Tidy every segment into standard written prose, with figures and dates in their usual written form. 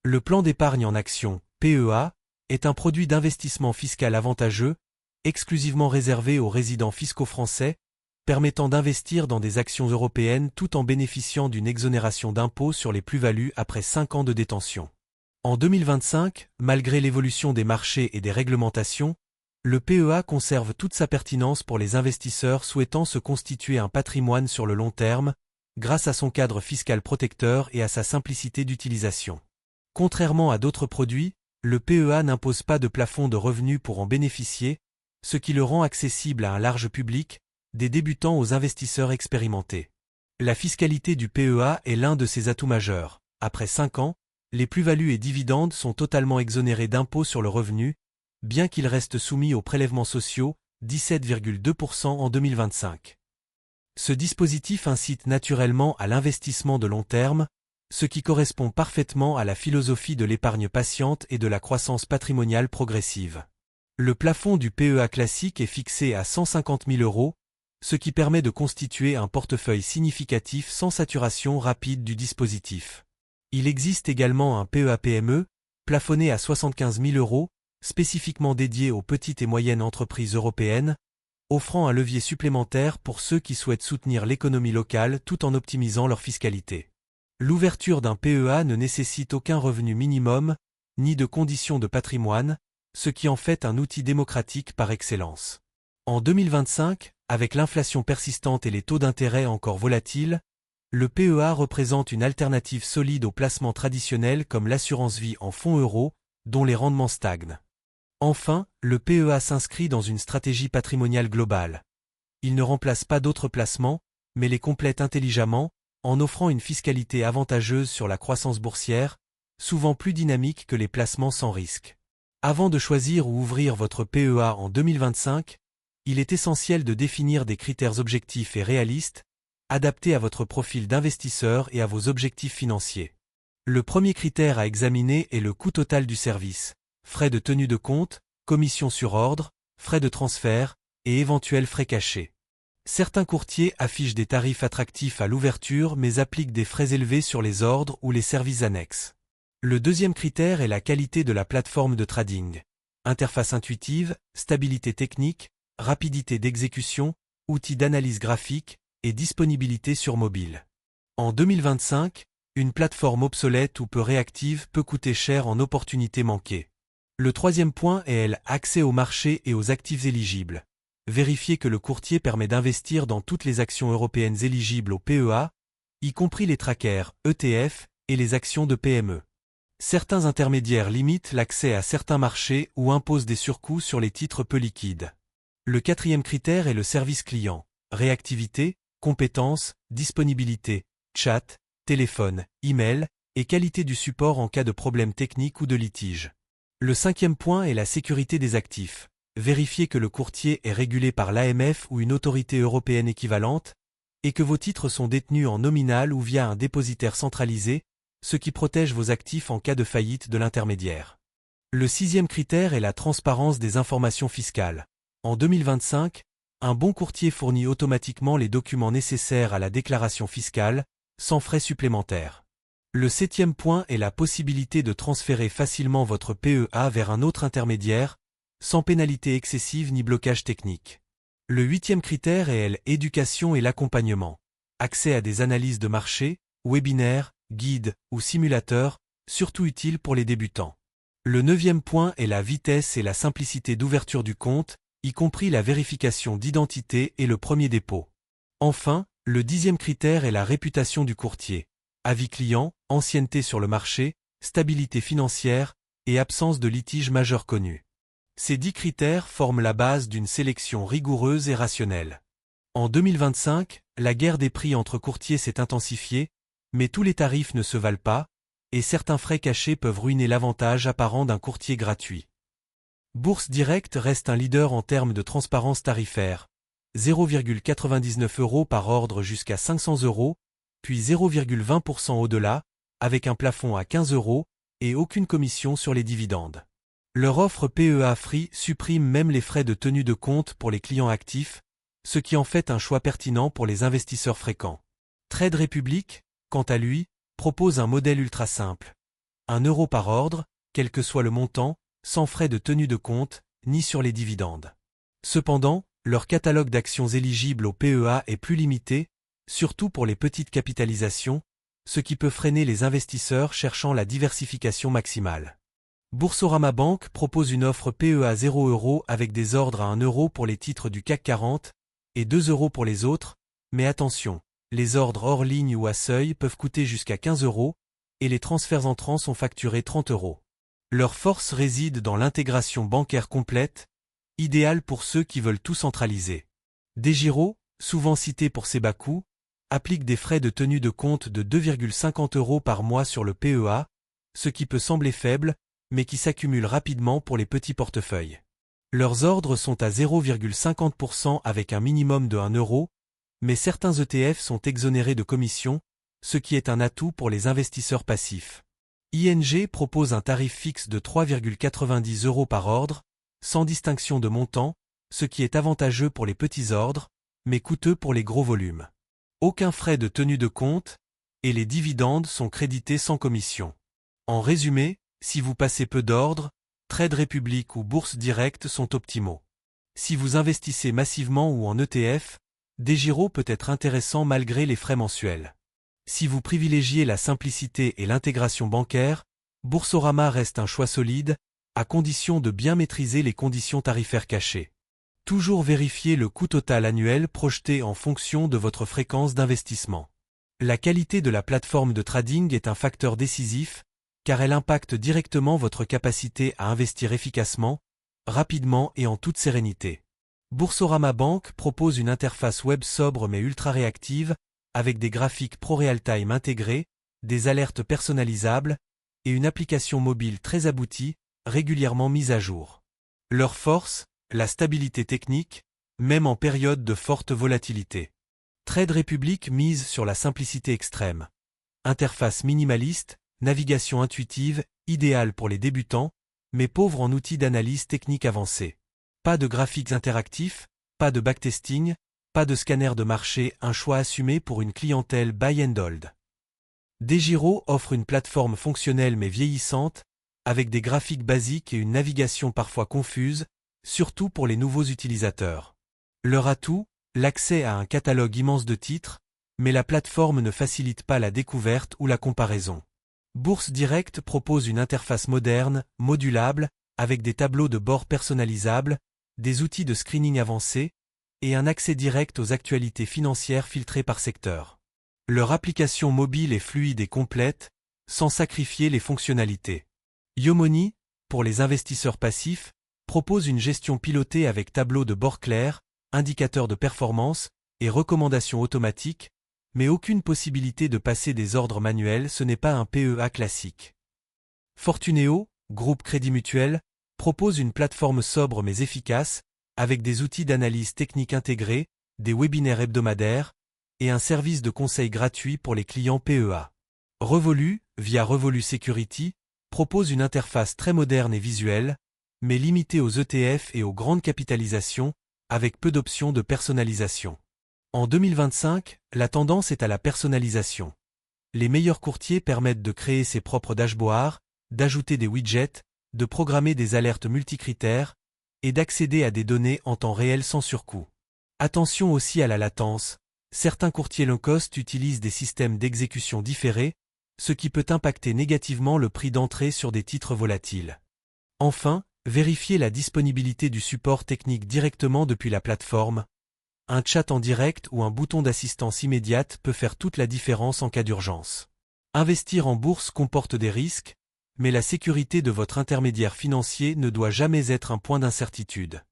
Le plan d'épargne en actions, PEA, est un produit d'investissement fiscal avantageux, exclusivement réservé aux résidents fiscaux français, permettant d'investir dans des actions européennes tout en bénéficiant d'une exonération d'impôt sur les plus-values après 5 ans de détention. En 2025, malgré l'évolution des marchés et des réglementations, le PEA conserve toute sa pertinence pour les investisseurs souhaitant se constituer un patrimoine sur le long terme, grâce à son cadre fiscal protecteur et à sa simplicité d'utilisation. Contrairement à d'autres produits, le PEA n'impose pas de plafond de revenus pour en bénéficier, ce qui le rend accessible à un large public, des débutants aux investisseurs expérimentés. La fiscalité du PEA est l'un de ses atouts majeurs. Après 5 ans, les plus-values et dividendes sont totalement exonérés d'impôt sur le revenu, bien qu'ils restent soumis aux prélèvements sociaux, 17,2% en 2025. Ce dispositif incite naturellement à l'investissement de long terme, ce qui correspond parfaitement à la philosophie de l'épargne patiente et de la croissance patrimoniale progressive. Le plafond du PEA classique est fixé à 150 000 €, ce qui permet de constituer un portefeuille significatif sans saturation rapide du dispositif. Il existe également un PEA PME, plafonné à 75 000 €, spécifiquement dédié aux petites et moyennes entreprises européennes, offrant un levier supplémentaire pour ceux qui souhaitent soutenir l'économie locale tout en optimisant leur fiscalité. L'ouverture d'un PEA ne nécessite aucun revenu minimum, ni de conditions de patrimoine, ce qui en fait un outil démocratique par excellence. En 2025, avec l'inflation persistante et les taux d'intérêt encore volatiles, le PEA représente une alternative solide aux placements traditionnels comme l'assurance vie en fonds euros, dont les rendements stagnent. Enfin, le PEA s'inscrit dans une stratégie patrimoniale globale. Il ne remplace pas d'autres placements, mais les complète intelligemment, en offrant une fiscalité avantageuse sur la croissance boursière, souvent plus dynamique que les placements sans risque. Avant de choisir ou ouvrir votre PEA en 2025, il est essentiel de définir des critères objectifs et réalistes, adaptés à votre profil d'investisseur et à vos objectifs financiers. Le premier critère à examiner est le coût total du service, frais de tenue de compte, commission sur ordre, frais de transfert, et éventuels frais cachés. Certains courtiers affichent des tarifs attractifs à l'ouverture mais appliquent des frais élevés sur les ordres ou les services annexes. Le deuxième critère est la qualité de la plateforme de trading. Interface intuitive, stabilité technique, rapidité d'exécution, outils d'analyse graphique et disponibilité sur mobile. En 2025, une plateforme obsolète ou peu réactive peut coûter cher en opportunités manquées. Le troisième point est l'accès au marché et aux actifs éligibles. Vérifiez que le courtier permet d'investir dans toutes les actions européennes éligibles au PEA, y compris les trackers, ETF et les actions de PME. Certains intermédiaires limitent l'accès à certains marchés ou imposent des surcoûts sur les titres peu liquides. Le quatrième critère est le service client. Réactivité, compétences, disponibilité, chat, téléphone, email et qualité du support en cas de problème technique ou de litige. Le cinquième point est la sécurité des actifs. Vérifiez que le courtier est régulé par l'AMF ou une autorité européenne équivalente et que vos titres sont détenus en nominal ou via un dépositaire centralisé, ce qui protège vos actifs en cas de faillite de l'intermédiaire. Le sixième critère est la transparence des informations fiscales. En 2025, un bon courtier fournit automatiquement les documents nécessaires à la déclaration fiscale, sans frais supplémentaires. Le septième point est la possibilité de transférer facilement votre PEA vers un autre intermédiaire, sans pénalité excessive ni blocage technique. Le huitième critère est l'éducation et l'accompagnement. Accès à des analyses de marché, webinaires, guides ou simulateurs, surtout utiles pour les débutants. Le neuvième point est la vitesse et la simplicité d'ouverture du compte, y compris la vérification d'identité et le premier dépôt. Enfin, le dixième critère est la réputation du courtier. Avis client, ancienneté sur le marché, stabilité financière et absence de litige majeur connu. Ces 10 critères forment la base d'une sélection rigoureuse et rationnelle. En 2025, la guerre des prix entre courtiers s'est intensifiée, mais tous les tarifs ne se valent pas, et certains frais cachés peuvent ruiner l'avantage apparent d'un courtier gratuit. Bourse Direct reste un leader en termes de transparence tarifaire. 0,99 € par ordre jusqu'à 500 €, puis 0,20% au-delà, avec un plafond à 15 € et aucune commission sur les dividendes. Leur offre PEA Free supprime même les frais de tenue de compte pour les clients actifs, ce qui en fait un choix pertinent pour les investisseurs fréquents. Trade Republic, quant à lui, propose un modèle ultra simple. 1 euro par ordre, quel que soit le montant, sans frais de tenue de compte, ni sur les dividendes. Cependant, leur catalogue d'actions éligibles au PEA est plus limité, surtout pour les petites capitalisations, ce qui peut freiner les investisseurs cherchant la diversification maximale. Boursorama Bank propose une offre PEA 0 € avec des ordres à 1 euro pour les titres du CAC 40 et 2 € pour les autres, mais attention, les ordres hors ligne ou à seuil peuvent coûter jusqu'à 15 € et les transferts entrants sont facturés 30 €. Leur force réside dans l'intégration bancaire complète, idéale pour ceux qui veulent tout centraliser. DEGIRO, souvent cité pour ses bas coûts, applique des frais de tenue de compte de 2,50 € par mois sur le PEA, ce qui peut sembler faible, mais qui s'accumule rapidement pour les petits portefeuilles. Leurs ordres sont à 0,50% avec un minimum de 1 euro, mais certains ETF sont exonérés de commission, ce qui est un atout pour les investisseurs passifs. ING propose un tarif fixe de 3,90 € par ordre, sans distinction de montant, ce qui est avantageux pour les petits ordres, mais coûteux pour les gros volumes. Aucun frais de tenue de compte, et les dividendes sont crédités sans commission. En résumé, si vous passez peu d'ordres, Trade Republic ou Bourse Directe sont optimaux. Si vous investissez massivement ou en ETF, DEGIRO peut être intéressant malgré les frais mensuels. Si vous privilégiez la simplicité et l'intégration bancaire, Boursorama reste un choix solide, à condition de bien maîtriser les conditions tarifaires cachées. Toujours vérifier le coût total annuel projeté en fonction de votre fréquence d'investissement. La qualité de la plateforme de trading est un facteur décisif, car elle impacte directement votre capacité à investir efficacement, rapidement et en toute sérénité. Boursorama Bank propose une interface web sobre mais ultra réactive, avec des graphiques pro-real-time intégrés, des alertes personnalisables, et une application mobile très aboutie, régulièrement mise à jour. Leur force, la stabilité technique, même en période de forte volatilité. Trade Republic mise sur la simplicité extrême. Interface minimaliste, navigation intuitive, idéale pour les débutants, mais pauvre en outils d'analyse technique avancés. Pas de graphiques interactifs, pas de backtesting, pas de scanner de marché, un choix assumé pour une clientèle buy and hold. DEGIRO offre une plateforme fonctionnelle mais vieillissante, avec des graphiques basiques et une navigation parfois confuse, surtout pour les nouveaux utilisateurs. Leur atout, l'accès à un catalogue immense de titres, mais la plateforme ne facilite pas la découverte ou la comparaison. Bourse Directe propose une interface moderne, modulable, avec des tableaux de bord personnalisables, des outils de screening avancés, et un accès direct aux actualités financières filtrées par secteur. Leur application mobile est fluide et complète, sans sacrifier les fonctionnalités. Yomoni, pour les investisseurs passifs, propose une gestion pilotée avec tableau de bord clair, indicateurs de performance et recommandations automatiques, mais aucune possibilité de passer des ordres manuels, ce n'est pas un PEA classique. Fortuneo, groupe Crédit Mutuel, propose une plateforme sobre mais efficace, avec des outils d'analyse technique intégrés, des webinaires hebdomadaires, et un service de conseil gratuit pour les clients PEA. Revolut, via Revolut Security, propose une interface très moderne et visuelle, mais limitée aux ETF et aux grandes capitalisations, avec peu d'options de personnalisation. En 2025, la tendance est à la personnalisation. Les meilleurs courtiers permettent de créer ses propres dashboards, d'ajouter des widgets, de programmer des alertes multicritères, et d'accéder à des données en temps réel sans surcoût. Attention aussi à la latence. Certains courtiers low-cost utilisent des systèmes d'exécution différés, ce qui peut impacter négativement le prix d'entrée sur des titres volatiles. Enfin, vérifiez la disponibilité du support technique directement depuis la plateforme. Un chat en direct ou un bouton d'assistance immédiate peut faire toute la différence en cas d'urgence. Investir en bourse comporte des risques, mais la sécurité de votre intermédiaire financier ne doit jamais être un point d'incertitude.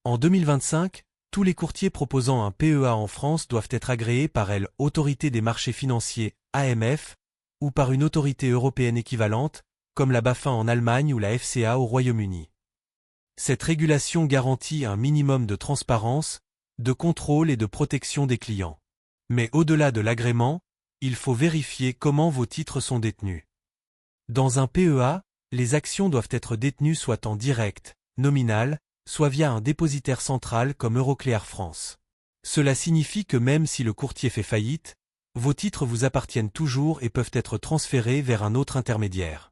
En 2025, tous les courtiers proposant un PEA en France doivent être agréés par l'Autorité des marchés financiers, AMF, ou par une autorité européenne équivalente, comme la BaFin en Allemagne ou la FCA au Royaume-Uni. Cette régulation garantit un minimum de transparence, de contrôle et de protection des clients. Mais au-delà de l'agrément, il faut vérifier comment vos titres sont détenus. Dans un PEA, les actions doivent être détenues soit en direct, nominal, soit via un dépositaire central comme Euroclear France. Cela signifie que même si le courtier fait faillite, vos titres vous appartiennent toujours et peuvent être transférés vers un autre intermédiaire.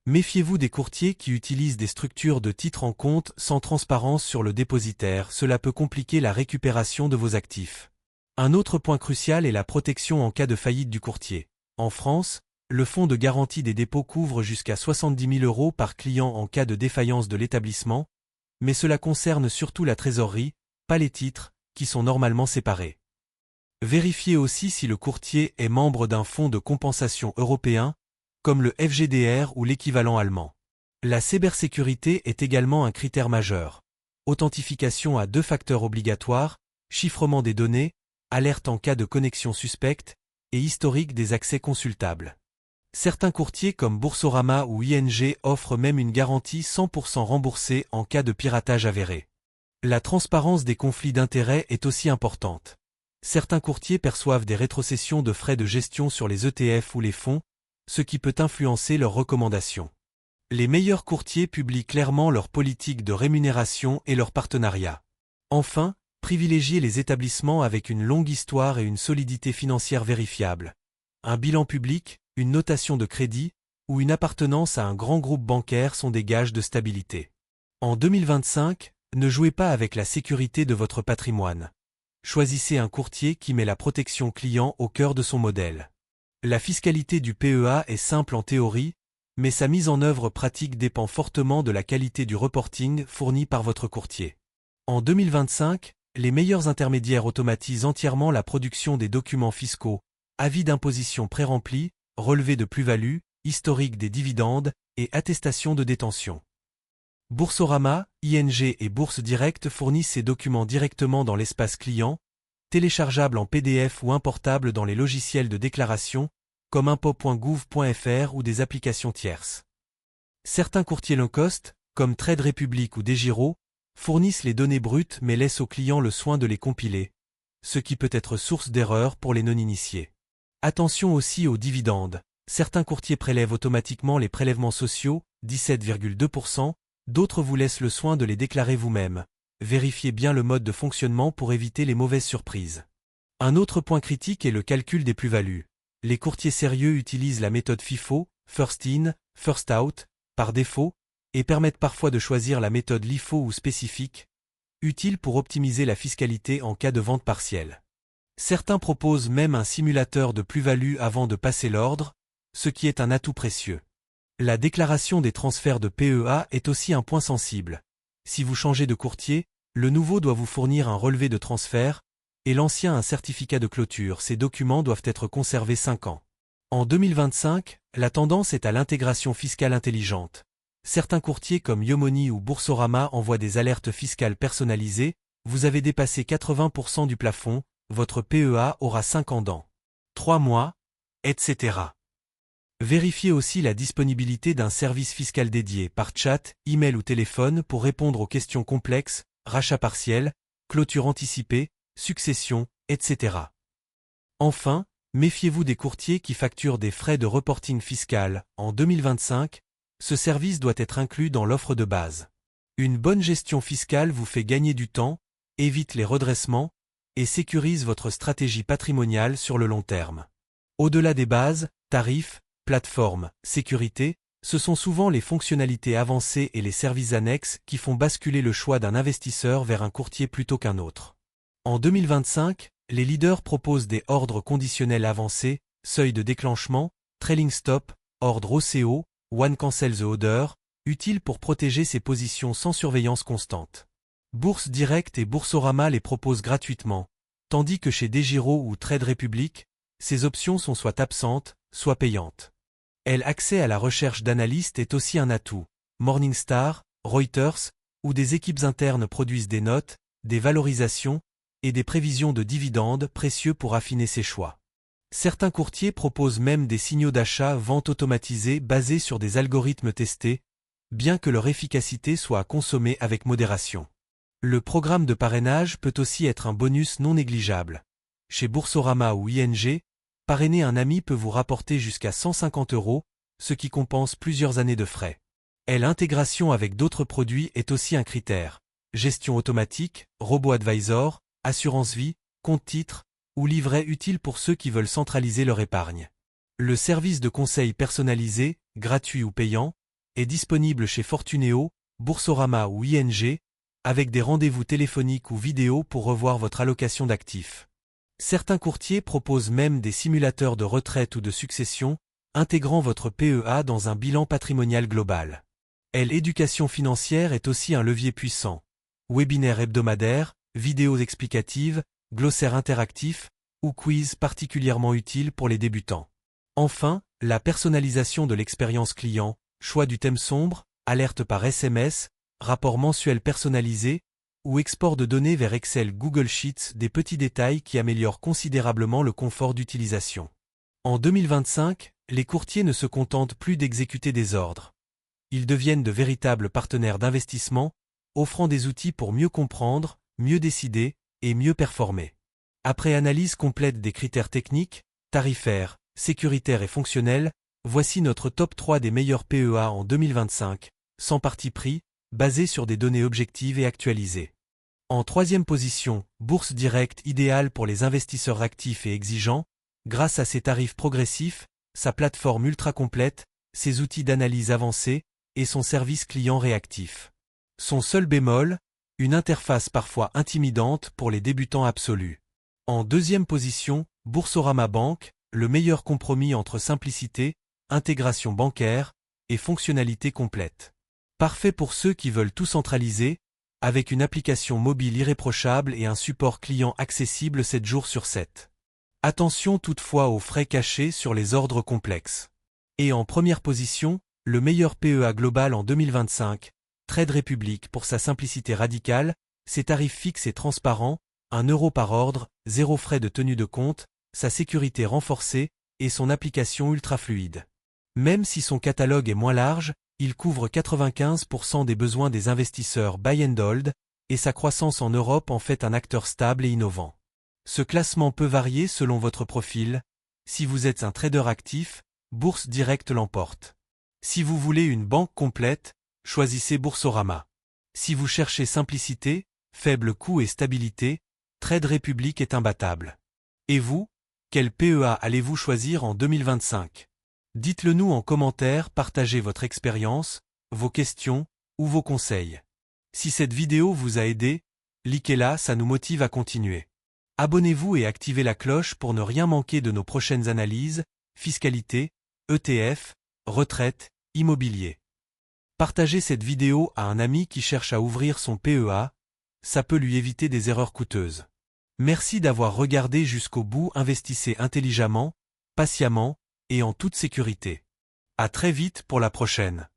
Méfiez-vous des courtiers qui utilisent des structures de titres en compte sans transparence sur le dépositaire, cela peut compliquer la récupération de vos actifs. Un autre point crucial est la protection en cas de faillite du courtier. En France, le fonds de garantie des dépôts couvre jusqu'à 70 000 € par client en cas de défaillance de l'établissement, mais cela concerne surtout la trésorerie, pas les titres, qui sont normalement séparés. Vérifiez aussi si le courtier est membre d'un fonds de compensation européen, comme le FGDR ou l'équivalent allemand. La cybersécurité est également un critère majeur. Authentification à 2 facteurs obligatoires, chiffrement des données, alerte en cas de connexion suspecte, et historique des accès consultables. Certains courtiers comme Boursorama ou ING offrent même une garantie 100% remboursée en cas de piratage avéré. La transparence des conflits d'intérêts est aussi importante. Certains courtiers perçoivent des rétrocessions de frais de gestion sur les ETF ou les fonds, ce qui peut influencer leurs recommandations. Les meilleurs courtiers publient clairement leur politique de rémunération et leurs partenariats. Enfin, privilégiez les établissements avec une longue histoire et une solidité financière vérifiable. Un bilan public, une notation de crédit ou une appartenance à un grand groupe bancaire sont des gages de stabilité. En 2025, ne jouez pas avec la sécurité de votre patrimoine. Choisissez un courtier qui met la protection client au cœur de son modèle. La fiscalité du PEA est simple en théorie, mais sa mise en œuvre pratique dépend fortement de la qualité du reporting fourni par votre courtier. En 2025, les meilleurs intermédiaires automatisent entièrement la production des documents fiscaux, avis d'imposition pré-remplis, relevés de plus-value, historique des dividendes et attestation de détention. Boursorama, ING et Bourse Direct fournissent ces documents directement dans l'espace client, téléchargeables en PDF ou importables dans les logiciels de déclaration, comme impôt.gouv.fr ou des applications tierces. Certains courtiers low-cost, comme Trade Republic ou DEGIRO, fournissent les données brutes mais laissent aux clients le soin de les compiler, ce qui peut être source d'erreurs pour les non-initiés. Attention aussi aux dividendes. Certains courtiers prélèvent automatiquement les prélèvements sociaux, 17,2%, d'autres vous laissent le soin de les déclarer vous-même. Vérifiez bien le mode de fonctionnement pour éviter les mauvaises surprises. Un autre point critique est le calcul des plus-values. Les courtiers sérieux utilisent la méthode FIFO, First In, First Out, par défaut, et permettent parfois de choisir la méthode LIFO ou spécifique, utile pour optimiser la fiscalité en cas de vente partielle. Certains proposent même un simulateur de plus-value avant de passer l'ordre, ce qui est un atout précieux. La déclaration des transferts de PEA est aussi un point sensible. Si vous changez de courtier, le nouveau doit vous fournir un relevé de transfert, et l'ancien un certificat de clôture. Ces documents doivent être conservés 5 ans. En 2025, la tendance est à l'intégration fiscale intelligente. Certains courtiers comme Yomoni ou Boursorama envoient des alertes fiscales personnalisées, vous avez dépassé 80% du plafond, votre PEA aura 5 ans dans 3 mois, etc. Vérifiez aussi la disponibilité d'un service fiscal dédié par chat, email ou téléphone pour répondre aux questions complexes, rachat partiel, clôture anticipée, succession, etc. Enfin, méfiez-vous des courtiers qui facturent des frais de reporting fiscal. En 2025, ce service doit être inclus dans l'offre de base. Une bonne gestion fiscale vous fait gagner du temps, évite les redressements et sécurise votre stratégie patrimoniale sur le long terme. Au-delà des bases, tarifs, plateforme, sécurité, ce sont souvent les fonctionnalités avancées et les services annexes qui font basculer le choix d'un investisseur vers un courtier plutôt qu'un autre. En 2025, les leaders proposent des ordres conditionnels avancés, seuil de déclenchement, trailing stop, ordre OCO, one cancel the order, utiles pour protéger ses positions sans surveillance constante. Bourse Direct et Boursorama les proposent gratuitement, tandis que chez DEGIRO ou Trade Republic, ces options sont soit absentes, soit payantes. L'accès à la recherche d'analystes est aussi un atout. Morningstar, Reuters ou des équipes internes produisent des notes, des valorisations et des prévisions de dividendes précieux pour affiner ses choix. Certains courtiers proposent même des signaux d'achat-vente automatisés basés sur des algorithmes testés, bien que leur efficacité soit à consommer avec modération. Le programme de parrainage peut aussi être un bonus non négligeable. Chez Boursorama ou ING, parrainer un ami peut vous rapporter jusqu'à 150 €, ce qui compense plusieurs années de frais. L'intégration avec d'autres produits est aussi un critère. Gestion automatique, robo-advisor, assurance vie, compte titre, ou livret utile pour ceux qui veulent centraliser leur épargne. Le service de conseil personnalisé, gratuit ou payant, est disponible chez Fortuneo, Boursorama ou ING, avec des rendez-vous téléphoniques ou vidéo pour revoir votre allocation d'actifs. Certains courtiers proposent même des simulateurs de retraite ou de succession, intégrant votre PEA dans un bilan patrimonial global. L'éducation financière est aussi un levier puissant. Webinaires hebdomadaires, vidéos explicatives, glossaires interactifs ou quiz particulièrement utiles pour les débutants. Enfin, la personnalisation de l'expérience client, choix du thème sombre, alerte par SMS, rapport mensuel personnalisé ou export de données vers Excel Google Sheets, des petits détails qui améliorent considérablement le confort d'utilisation. En 2025, les courtiers ne se contentent plus d'exécuter des ordres. Ils deviennent de véritables partenaires d'investissement, offrant des outils pour mieux comprendre, mieux décider et mieux performer. Après analyse complète des critères techniques, tarifaires, sécuritaires et fonctionnels, voici notre top 3 des meilleurs PEA en 2025, sans parti pris, basés sur des données objectives et actualisées. En troisième position, Bourse Direct idéale pour les investisseurs actifs et exigeants, grâce à ses tarifs progressifs, sa plateforme ultra complète, ses outils d'analyse avancés et son service client réactif. Son seul bémol, une interface parfois intimidante pour les débutants absolus. En deuxième position, Boursorama Bank, le meilleur compromis entre simplicité, intégration bancaire et fonctionnalité complète. Parfait pour ceux qui veulent tout centraliser, avec une application mobile irréprochable et un support client accessible 7 jours sur 7. Attention toutefois aux frais cachés sur les ordres complexes. Et en première position, le meilleur PEA global en 2025, Trade Republic pour sa simplicité radicale, ses tarifs fixes et transparents, 1 euro par ordre, 0 frais de tenue de compte, sa sécurité renforcée et son application ultra fluide. Même si son catalogue est moins large, il couvre 95% des besoins des investisseurs buy and hold, et sa croissance en Europe en fait un acteur stable et innovant. Ce classement peut varier selon votre profil. Si vous êtes un trader actif, Bourse Direct l'emporte. Si vous voulez une banque complète, choisissez Boursorama. Si vous cherchez simplicité, faible coût et stabilité, Trade Republic est imbattable. Et vous, quel PEA allez-vous choisir en 2025? Dites-le nous en commentaire, partagez votre expérience, vos questions ou vos conseils. Si cette vidéo vous a aidé, likez-la, ça nous motive à continuer. Abonnez-vous et activez la cloche pour ne rien manquer de nos prochaines analyses, fiscalité, ETF, retraite, immobilier. Partagez cette vidéo à un ami qui cherche à ouvrir son PEA, ça peut lui éviter des erreurs coûteuses. Merci d'avoir regardé jusqu'au bout, investissez intelligemment, patiemment, et en toute sécurité. À très vite pour la prochaine.